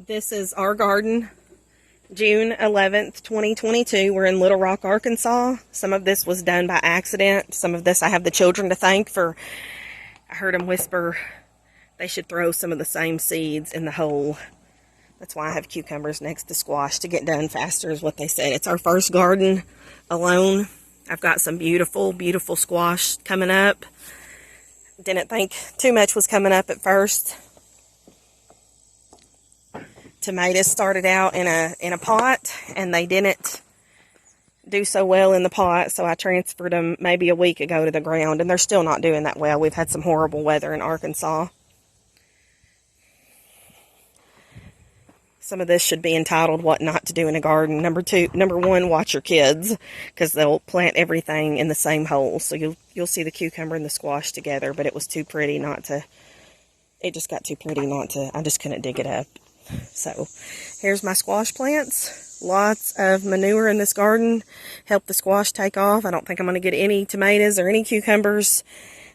This is our garden, June 11th, 2022. We're in Little Rock, Arkansas. Some of this was done by accident. Some of this I have the children to thank for. I heard them whisper they should throw some of the same seeds in the hole. That's why I have cucumbers next to squash to get done faster, is what they said. It's our first garden alone. I've got some beautiful, beautiful squash coming up. Didn't think too much was coming up at first. Tomatoes started out in a pot, and they didn't do so well in the pot, so I transferred them maybe a week ago to the ground, and they're still not doing that well. We've had some horrible weather in Arkansas. Some of this should be entitled What Not to Do in a Garden. Number one, watch your kids, because they'll plant everything in the same hole. So you'll see the cucumber and the squash together, but it was too pretty not to, it just got too pretty not to, I just couldn't dig it up. So here's my squash plants. Lots of manure in this garden. Help the squash take off. I don't think I'm going to get any tomatoes or any cucumbers,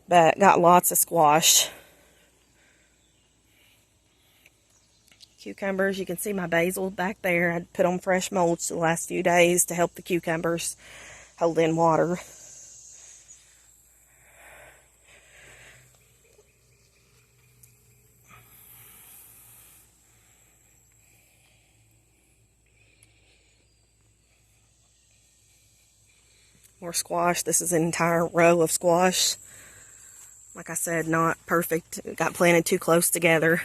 but got lots of squash. Cucumbers, you can see my basil back there. I put on fresh mulch the last few days to help the cucumbers hold in water. More squash. This is an entire row of squash. Like I said, not perfect. It got planted too close together.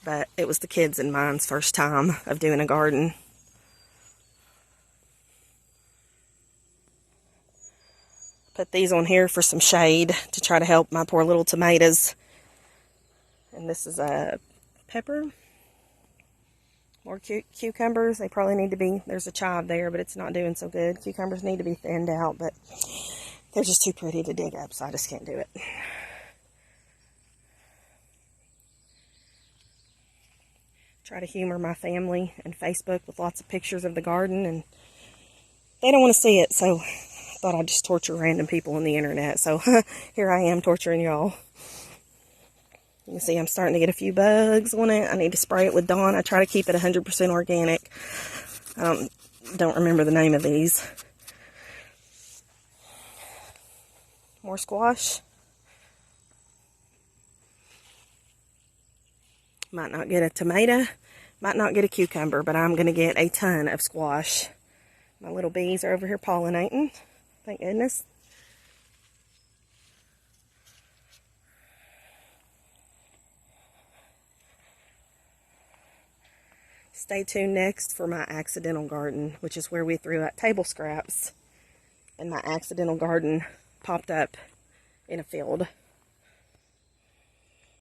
But it was the kids and mine's first time of doing a garden. Put these on here for some shade to try to help my poor little tomatoes. And this is a pepper. More cucumbers. They probably need to be, there's a chive there, but it's not doing so good. Cucumbers need to be thinned out, but they're just too pretty to dig up, so I just can't do it. Try to humor my family and Facebook with lots of pictures of the garden, and they don't want to see it, so I thought I'd just torture random people on the internet. So here I am torturing y'all. You can see I'm starting to get a few bugs on it. I need to spray it with Dawn. I try to keep it 100% organic. I don't remember the name of these. More squash. Might not get a tomato, might not get a cucumber, but I'm going to get a ton of squash. My little bees are over here pollinating. Thank goodness. Stay tuned next for my accidental garden, which is where we threw out table scraps, and my accidental garden popped up in a field.